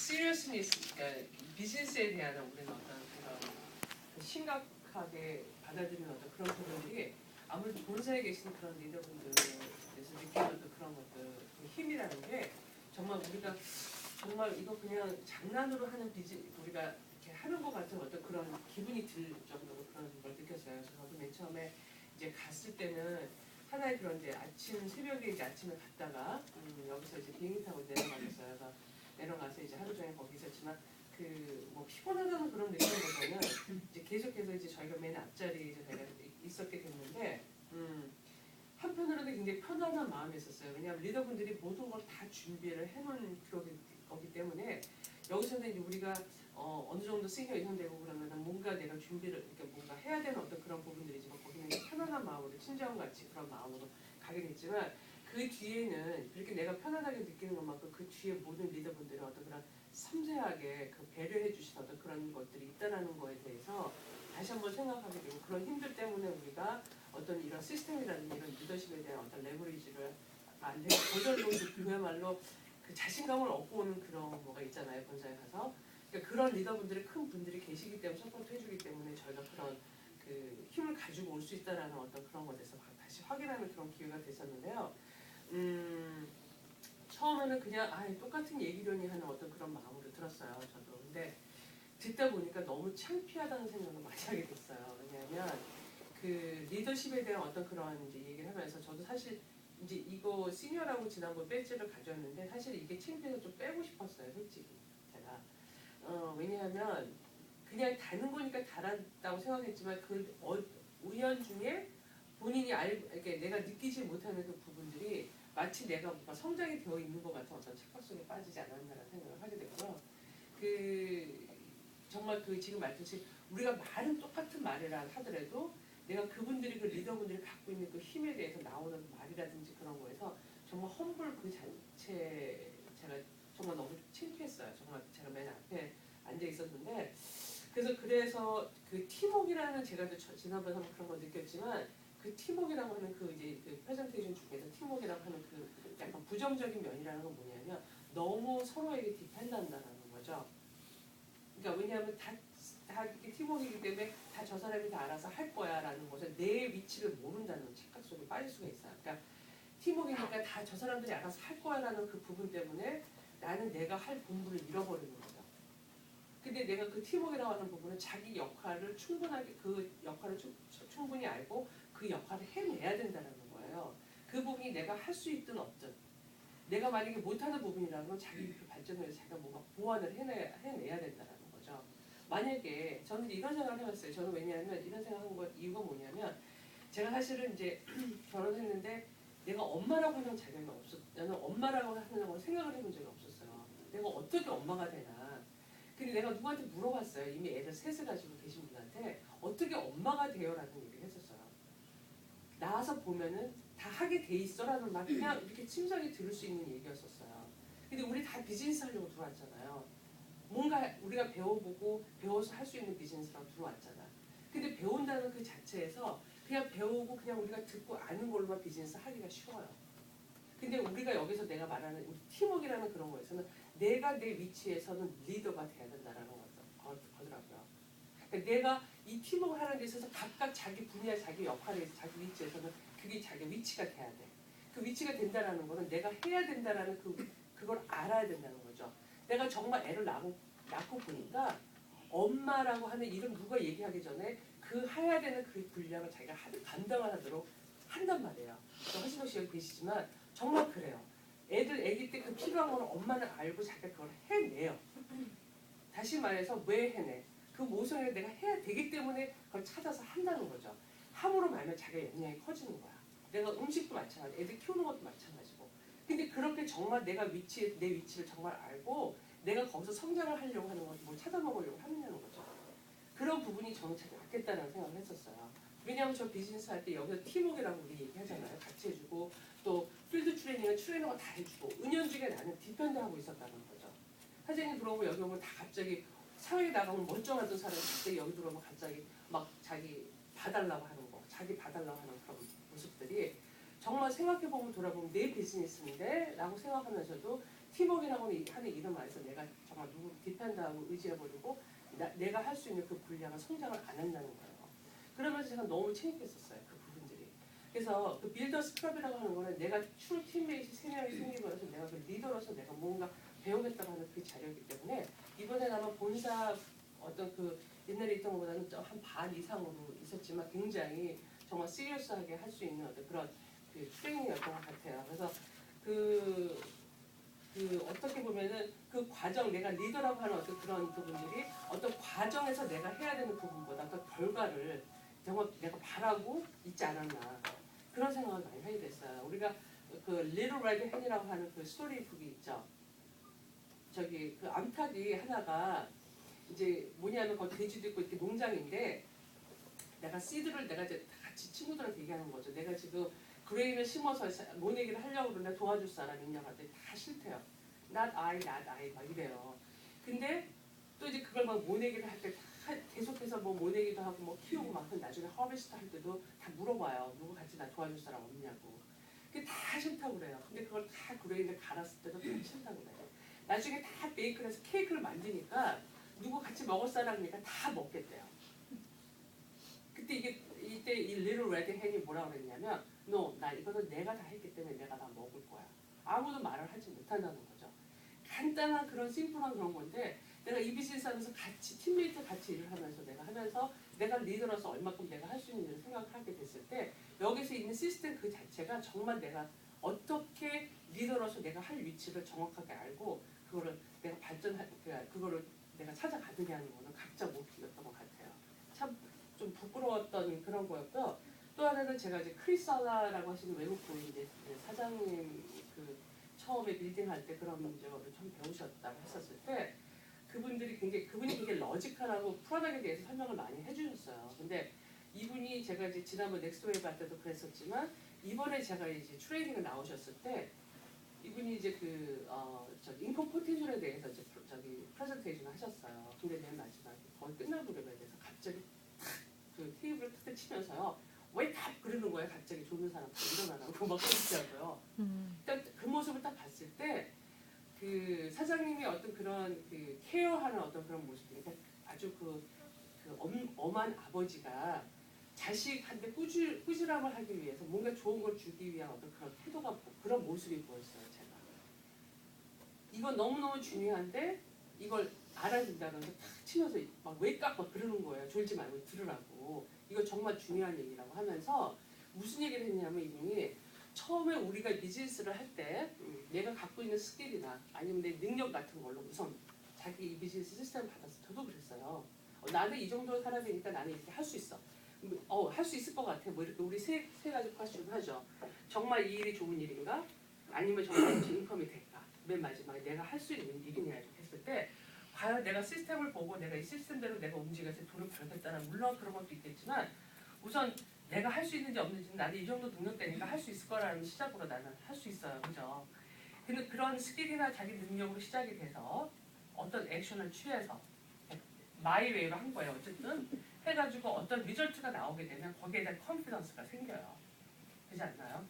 seriousness, 그러니까 비즈니스에 대한 우리는 어떤 그런 심각하게 받아들이는 어떤 그런 부분들이 아무래도 본사에 계시는 그런 리더분들에서 느끼는 어떤 그런 것들, 그 힘이라는 게 정말 우리가 정말 이거 그냥 장난으로 하는 우리가 이렇게 하는 것 같은 어떤 그런 기분이 들 정도로 그런 걸 느꼈어요. 그래서 저도 맨 처음에 이제 갔을 때는 하나의 그런 이제 새벽에 이제 아침에 갔다가 여기서 이제 비행기 타고 내려가셨어요. 그래서 내려가서 이제 하루 종일 거기 있었지만 그 뭐 피곤하다는 그런 느낌보다는 이제 계속해서 이제 저희가 맨 앞자리에 이제 내가 있었게 됐는데 한편으로는 굉장히 편안한 마음이 있었어요. 왜냐하면 리더분들이 모든 걸 다 준비를 해놓은 거기 때문에 여기서는 이제 우리가 어느 정도 시니어 이상 되고 그러면 뭔가 내가 준비를 이렇게 뭔가 해야 되는 어떤 그런 부분들이지만 거기는 편안한 마음으로 친정같이 그런 마음으로 가게 됐지만 그 뒤에는 그렇게 내가 편안하게 느끼는 것만큼 그 뒤에 모든 리더분들의 어떤 그런 섬세하게 그 배려해 주신 어떤 그런 것들이 있다라는 거에 대해서 다시 한번 생각하게 되고 그런 힘들 때문에 우리가 어떤 이런 시스템이라든지 이런 리더십에 대한 어떤 레버리지를 안 되고 저절로 그야말로 그 자신감을 얻고 오는 그런 뭐가 있잖아요. 본사에 가서 그러니까 그런 리더분들이 큰 분들이 계시기 때문에 서포트 해주기 때문에 저희가 그런 그 힘을 가지고 올 수 있다라는 어떤 그런 것에 대해서 다시 확인하는 그런 기회가 됐었는데요. 처음에는 그냥 똑같은 얘기려니 하는 어떤 그런 마음으로 들었어요. 저도. 근데 듣다 보니까 너무 창피하다는 생각을 많이 하게 됐어요. 왜냐하면 그 리더십에 대한 어떤 그런 이제 얘기를 하면서 저도 사실 이제 이거 시니어라고 지난번 배지를 가져왔는데 사실 이게 창피해서 좀 빼고 싶었어요. 솔직히 제가. 왜냐하면 그냥 다는 거니까 달았다고 생각했지만 그 우연 중에 본인이 이렇게 내가 느끼지 못하는 그 부분들이 마치 내가 뭔가 성장이 되어 있는 것 같은 어떤 착각 속에 빠지지 않았나라는 생각을 하게 되고요. 그 정말 그 지금 말했듯이 우리가 말은 똑같은 말을 하더라도 내가 그분들이 그 리더분들이 갖고 있는 그 힘에 대해서 나오는 말이라든지 그런 거에서 정말 험불 그 자체 제가 정말 너무 창피했어요. 정말 제가 맨 앞에 앉아 있었는데 그래서 그 팀워크라는 제가 지난번에 한번 그런 걸 느꼈지만 그 팀워크라고 하는 그 이제 그 프레젠테이션 중에서 팀워크라고 하는 그 약간 부정적인 면이라는 건 뭐냐면 너무 서로에게 디펜드한다는 거죠. 그러니까 왜냐하면 다 이렇게 팀워크이기 때문에 다 저 사람이 다 알아서 할 거야라는 것을 내 위치를 모른다는 착각 속에 빠질 수가 있어요. 그러니까 팀워크니까 다 저 사람들이 알아서 할 거야라는 그 부분 때문에 나는 내가 할 본분을 잃어버리는 거죠. 근데 내가 그 팀워크라고 하는 부분은 자기 역할을 충분하게 그 역할을 충분히 알고 그 역할을 해내야 된다는 거예요. 그 부분이 내가 할 수 있든 없든 내가 만약에 못하는 부분이라면 자기 그 발전을 위해서 자기가 뭔가 보완을 해내야 된다는 거죠. 만약에 저는 이런 생각을 해봤어요. 저는 왜냐하면 이런 생각한 것 이유가 뭐냐면 제가 사실은 이제 결혼했는데 내가 엄마라고 하는 자격이 나는 엄마라고 하는 걸 생각을 해본 적이 없었어요. 내가 어떻게 엄마가 되나. 근데 내가 누구한테 물어봤어요. 이미 애를 셋을 가지고 계신 분한테 어떻게 엄마가 돼요라는 얘기를 했었어요. 나와서 보면은 다 하게 돼 있어라는 말 그냥 이렇게 침상에 들을 수 있는 얘기였었어요. 근데 우리 다 비즈니스 하려고 들어왔잖아요. 뭔가 우리가 배워보고 배워서 할 수 있는 비즈니스라고 들어왔잖아. 근데 배운다는 그 자체에서 그냥 배우고 그냥 우리가 듣고 아는 걸로만 비즈니스 하기가 쉬워요. 근데 우리가 여기서 내가 말하는 우리 팀워크라는 그런 거에서는 내가 내 위치에서는 리더가 돼야 된다는 거더라고요. 그러니까 내가 이 팀워크를 하는 데 있어서 각각 자기 분야, 자기 역할에서 자기 위치에서는 그게 자기 위치가 돼야 돼. 그 위치가 된다는 거는 내가 해야 된다는 그걸 알아야 된다는 거죠. 내가 정말 애를 낳고 보니까 엄마라고 하는 이름 누가 얘기하기 전에 그 해야 되는 그 분량을 자기가 감당하도록 한단 말이에요. 허신호 씨 여기 계시지만 정말 그래요. 애기 때 그 필요한 거는 엄마는 알고 자기가 그걸 해내요. 다시 말해서 왜 해내? 그 모성애를 내가 해야 되기 때문에 그걸 찾아서 한다는 거죠. 함으로 말면 자기가 역량이 커지는 거야. 내가 음식도 마찬가지, 애들 키우는 것도 마찬가지고. 근데 그렇게 정말 내 위치를 정말 알고 내가 거기서 성장을 하려고 하는 건 뭘 찾아먹으려고 하느냐는 거죠. 그런 부분이 저는 참 낫겠다는 생각을 했었어요. 왜냐하면 저 비즈니스 할 때 여기서 팀워크라고 우리 얘기하잖아요. 같이 해주고 또 필드 트레이너가 다 해주고 은연중에 나는 디펜드하고 있었다는 거죠. 사장님 들어오면 여기 오면 다 갑자기 사회에 나가면 멀쩡하던 사람이 갑자기 여기 들어오면 갑자기 막 자기 봐달라고 하는 거, 자기 봐달라고 하는 그런 모습들이 정말 생각해보면 돌아보면 내 비즈니스인데 라고 생각하면서도 팀워크라고 하는 이름 안에서 내가 정말 은폐한다고 의지해버리고 내가 할 수 있는 그 분량을 성장을 안 한다는 거예요. 그러면서 제가 너무 창피했었어요. 그 부분들이. 그래서 그 빌더스 클럽이라고 하는 거는 내가 트루 팀메이트 3명이 생기고 나서 내가 그 리더로서 내가 뭔가 배우겠다고 하는 그 자리였기 때문에 이번에 아마 본사 어떤 그 옛날에 있던 것보다는 한 반 이상으로 있었지만 굉장히 정말 시리어스하게 할 수 있는 어떤 그런 그 트레이닝이었던 것 같아요. 그래서 그 어떻게 보면은 그 과정, 내가 리더라고 하는 어떤 그런 부분들이 어떤 과정에서 내가 해야 되는 부분보다 어떤 결과를 정말 내가 바라고 있지 않았나 그런 생각을 많이 하게 됐어요. 우리가 그 Little Red Hen이라고 하는 그 스토리북이 있죠. 저기 그 암탉이 하나가 이제 뭐냐면 거기 돼지도 있고 이렇게 농장인데 내가 씨드를 내가 이제 같이 친구들한테 얘기하는 거죠. 내가 지금 그레인을 심어서 모내기를 하려고 그러는데 도와줄 사람 있냐고 하더니 다 싫대요. Not I 막 이래요. 근데 또 이제 그걸 막 모내기를 할 때 계속해서 뭐 모내기도 하고 뭐 키우고 막 나중에 허비스트 할 때도 다 물어봐요. 누구 같이 나 도와줄 사람 없냐고. 그게 다 싫다고 그래요. 근데 그걸 다 그레인을 갈았을 때도 다 싫다고 그래요. 나중에 다 베이크를 해서 케이크를 만드니까 누구 같이 먹을 사람이니까 다 먹겠대요. 그때 이때 이 Little Red Hen이 뭐라 그랬냐면 No, 나 이거는 내가 다 했기 때문에 내가 다 먹을 거야. 아무도 말을 하지 못한다는 거죠. 간단한 그런 심플한 그런 건데 내가 이 비즈니스 하면서 같이 팀메이트 같이 일을 하면서 내가 리더로서 얼마큼 내가 할 수 있는지를 생각하게 됐을 때 여기서 있는 시스템 그 자체가 정말 내가 어떻게 리더로서 내가 할 위치를 정확하게 알고 그거를 내가 그거를 내가 찾아가느냐 하는 거는 각자 목표였던 것 같아요. 참 좀 부끄러웠던 그런 거였고요. 또 하나는 제가 이제 크리살라라고 하시는 외국 분인데 사장님 그 처음에 빌딩 할 때 그런 문제를 좀 배우셨다고 했었을 때 그분이 굉장히 러지컬하고 프로덕트에 대해서 설명을 많이 해주셨어요. 근데 이분이 제가 이제 지난번 넥스트웨이브 할 때도 그랬었지만 이번에 제가 이제 트레이닝을 나오셨을 때 이분이 이제 인컴 포텐셜에 대해서 이제 프레젠테이션을 하셨어요. 근데 맨 마지막에 거의 끝나버려야 돼서 갑자기 그 테이블을 탁 치면서요. 왜 다 그러는 거예요. 갑자기 졸는 사람 일어나라고 막 그러시더라고요. 일단 그 모습을 딱 봤을 때 그 사장님이 어떤 그런 그 케어하는 어떤 그런 모습들, 그러니까 아주 엄한 아버지가 자식한테 꾸지람을 하기 위해서 뭔가 좋은 걸 주기 위한 어떤 그런 태도가 그런 모습이 보였어요. 제가 이건 너무너무 중요한데 이걸 알아준다는 게 탁 치면서 막 왜 깎아 그러는 거예요. 졸지 말고 들으라고. 이거 정말 중요한 얘기라고 하면서 무슨 얘기를 했냐면 이분이 처음에 우리가 비즈니스를 할 때 내가 갖고 있는 스킬이나 아니면 내 능력 같은 걸로 우선 자기 이 비즈니스 시스템을 받아서 저도 그랬어요. 나는 이 정도 사람이니까 나는 이렇게 할 수 있어. 할 수 있을 것 같아. 뭐 이렇게 우리 세 가지 퀘스천 하죠. 정말 이 일이 좋은 일인가? 아니면 정말 인컴이 될까? 맨 마지막에 내가 할 수 있는 일이냐 이렇게 했을 때 과연 내가 시스템을 보고 내가 이 시스템대로 내가 움직여서 돈을 벌겠다는 물론 그런 것도 있겠지만 우선 내가 할 수 있는지 없는지는 나는 이 정도 능력되니까 할 수 있을 거라는 시작으로 나는 할 수 있어요. 그죠? 근데 그런 스킬이나 자기 능력으로 시작이 돼서 어떤 액션을 취해서 마이웨이로 한 거예요. 어쨌든 해가지고 어떤 리절트가 나오게 되면 거기에 대한 컨피던스가 생겨요. 그렇지 않나요?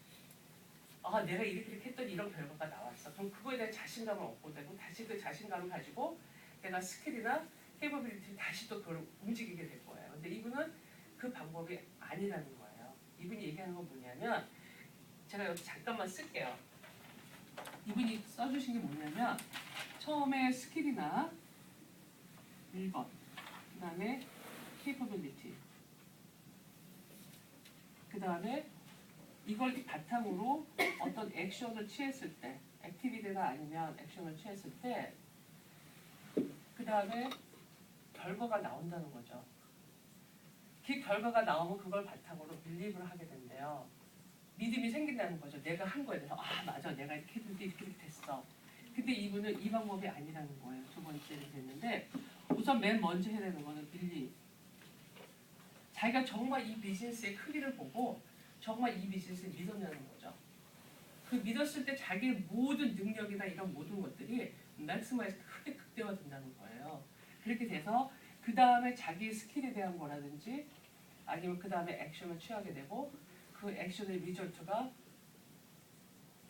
내가 이렇게 했더니 이런 결과가 나왔어. 그럼 그거에 대한 자신감을 얻고 되고 다시 그 자신감을 가지고 내가 스킬이나 케이퍼빌리티를 다시 또 그걸 움직이게 될 거예요. 근데 이분은 그 방법이 아니라는 거예요. 이분이 얘기하는 건 뭐냐면 제가 여기 잠깐만 쓸게요. 이분이 써주신 게 뭐냐면 처음에 스킬이나 1번 그 다음에 케이퍼빌리티 그 다음에 이걸 바탕으로 어떤 액션을 취했을 때 액티비티가 아니면 액션을 취했을 때 그 다음에 결과가 나온다는 거죠. 그 결과가 나오면 그걸 바탕으로 빌립을 하게 된대요. 믿음이 생긴다는 거죠. 내가 한 거에 대해서 맞아 내가 이렇게 했는데 이렇게 됐어. 근데 이분은 이 방법이 아니라는 거예요. 두 번째는 됐는데 우선 맨 먼저 해야 되는 거는 빌립. 자기가 정말 이 비즈니스의 크기를 보고 정말 이 비즈니스를 믿었냐는 거죠. 그 믿었을 때 자기의 모든 능력이나 이런 모든 것들이 맥스마이즈 크게 극대화된다는 거예요. 그렇게 돼서 그 다음에 자기의 스킬에 대한 거라든지 아니면 그 다음에 액션을 취하게 되고 그 액션의 리절트가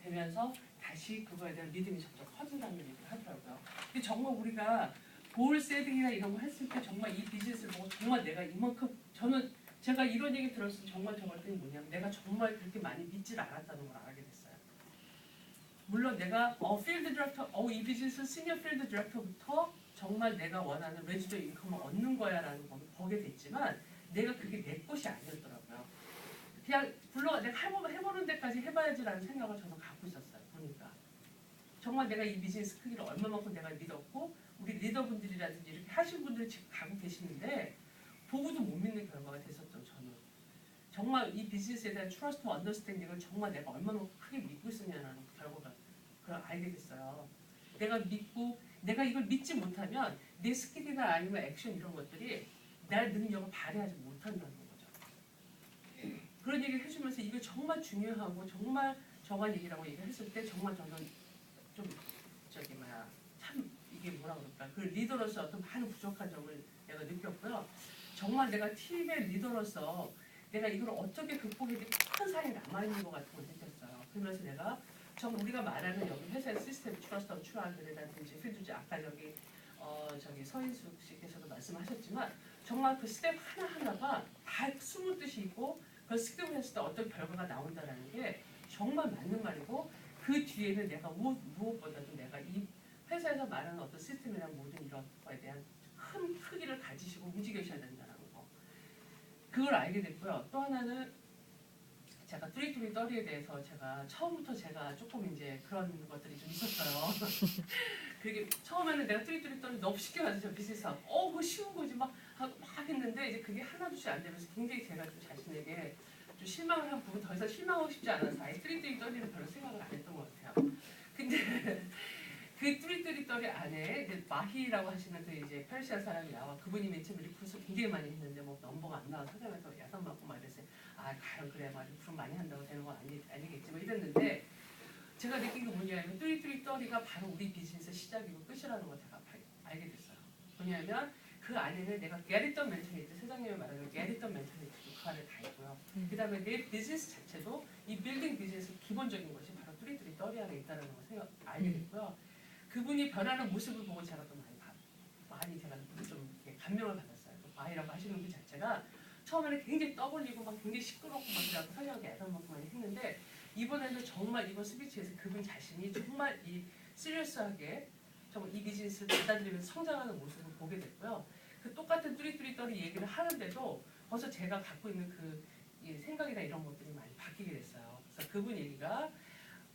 되면서 다시 그거에 대한 믿음이 점점 커진다는 얘기를 하더라고요. 근데 정말 우리가 고을 세팅이나 이런 거 했을 때 정말 이 비즈니스를 보고 정말 내가 이만큼 제가 이런 얘기 들었을 때 정말 저랬더니 뭐냐면 내가 정말 그렇게 많이 믿질 않았다는 걸 알게 됐어요. 물론 내가 필드 디렉터, 이 비즈니스 시니어 필드 디렉터부터 정말 내가 원하는 레지던트 인컴을 얻는 거야라는 걸 보게 됐지만 내가 그게 내 것이 아니었더라고요. 그냥 내가 해보는 데까지 해봐야지라는 생각을 저는 갖고 있었어요. 보니까 정말 내가 이 비즈니스 크기를 얼마만큼 내가 믿었고 우리 리더분들이라든지 이렇게 하신 분들이 지금 가고 계시는데 보고도 못 믿는 결과가 됐었죠. 저는 정말 이 비즈니스에 대한 트러스트 언더스탠딩을 정말 내가 얼마나 크게 믿고 있었냐는 결과가 그걸 알게 됐어요. 내가 믿고 내가 이걸 믿지 못하면 내 스킬이나 아니면 액션 이런 것들이 날 능력을 발휘하지 못한다는 거죠. 그런 얘기를 해주면서 이게 정말 중요하고 정말 정한 얘기라고 얘기했을 때 정말 저는 좀 참 이게 뭐라 그럴까 그 리더로서 어떤 많은 부족한 점을 내가 느꼈고요. 정말 내가 팀의 리더로서 내가 이걸 어떻게 극복해야 큰 사람이 남아있는 것 같은 걸 느꼈어요. 그러면서 내가 우리가 말하는 여기 회사의 시스템 트러스트하고 추라들이라든지 필두지 아까 저기 서인숙 씨께서도 말씀하셨지만 정말 그 스텝 하나하나가 다 숨은 뜻이 있고 그 스텝을 했을 때 어떤 결과가 나온다는 게 정말 맞는 말이고 그 뒤에는 내가 무엇보다도 내가 이 회사에서 말하는 어떤 시스템이나 모든 이런 거에 대한 큰 크기를 가지시고 움직이셔야 된다는 거. 그걸 알게 됐고요. 또 하나는 제가 뚜리뚜리 떠리에 대해서 처음부터 조금 이제 그런 것들이 좀 있었어요. 그게 처음에는 내가 뚜리뚜리 떠리 너무 쉽게 맞아서 비슷해서 그거 쉬운 거지 막 했는데 이제 그게 하나둘씩 안 되면서 굉장히 제가 좀 자신에게 좀 실망을 한 부분 더 이상 실망하고 싶지 않아서 아예 뚜리뚜리 떠리는 별로 생각을 안 했던 것 같아요. 근데 그 뚜리뚜리 떠리 안에 이제 마히라고 하시는 그 이제 페르시아 사람이 나와 그분이 맨 처음에 리크루트 굉장히 많이 했는데 뭐 넘버가 안 나와 사장에서 야단 맞고 막 이랬어요. 과연 그래 막 리크루트 많이 한다고 되는 건 아니겠지 뭐 이랬는데 제가 느낀 게 뭐냐면 뚜리뚜리 떠리가 바로 우리 비즈니스의 시작이고 끝이라는 걸 제가 알게 됐어요. 뭐냐면 그 안에는 내가 게리던 멘탈리티 세상님이 말하는 게리던 멘탈리티 그 안에 다 있고요. 그 다음에 내 비즈니스 자체도 이 빌딩 비즈니스 기본적인 것이 바로 뚜리뚜리 떠리 안에 있다는 걸 알게 됐고요. 그분이 변하는 모습을 보고 제가 또 많이 제가 좀 감명을 받았어요. 마이라고 하시는 분 자체가 처음에는 굉장히 떠벌리고 막 굉장히 시끄럽고 막 이러고 설명하기 애들 먹고 많이 했는데 이번에는 정말 이번 스피치에서 그분 자신이 정말 이 시리어스하게 정말 이 비즈니스를 받아들이면서 성장하는 모습을 보게 됐고요. 그 똑같은 뚜리뚜리 떠리 얘기를 하는데도 벌써 제가 갖고 있는 이 생각이나 이런 것들이 많이 바뀌게 됐어요. 그래서 그분 얘기가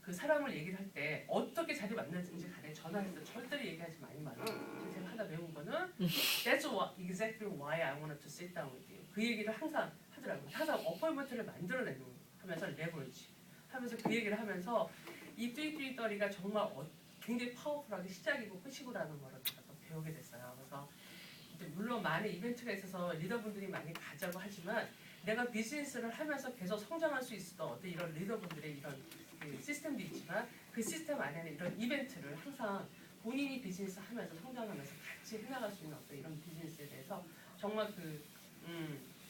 그 사람을 얘기를 할 때 어떻게 자리 만나든지 간에 전화해서 절대로 얘기하지 말라. 제가 하나 배운 거는 That's exactly why I wanted to sit down with you. 그 얘기를 항상 하더라고요. 항상 어포인먼트를 만들어내는 하면서 레버리지 하면서 그 얘기를 하면서 이 뚜리뚜리 떠리가 정말 굉장히 파워풀하게 시작이고 끝이고라는 걸 제가 또 배우게 됐어요. 그래서 물론 많은 이벤트가 있어서 리더분들이 많이 가자고 하지만 내가 비즈니스를 하면서 계속 성장할 수 있었던 어떤 이런 리더분들의 이런 그 시스템도 있지만 그 시스템 안에는 이런 이벤트를 항상 본인이 비즈니스 하면서 성장하면서 같이 해나갈 수 있는 어떤 이런 비즈니스에 대해서 정말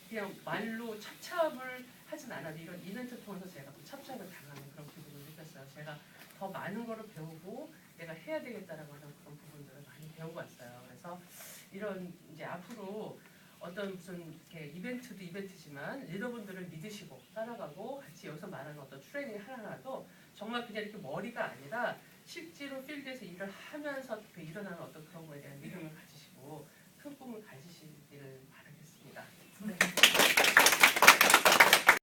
그냥 말로 찹찹을 하진 않아도 이런 이벤트 통해서 제가 또 찹찹을 당하는 그런 부분을 느꼈어요. 제가 더 많은 거를 배우고 내가 해야 되겠다라는 그런 부분들을 많이 배우고 왔어요. 그래서 이런 이제 앞으로 어떤 무슨 이렇게 이벤트도 이벤트지만 리더분들을 믿으시고 따라가고 같이 여기서 말하는 어떤 트레이닝 하나하나도 정말 그냥 이렇게 머리가 아니라 실제로 필드에서 일을 하면서 일어나는 어떤 그런 거에 대한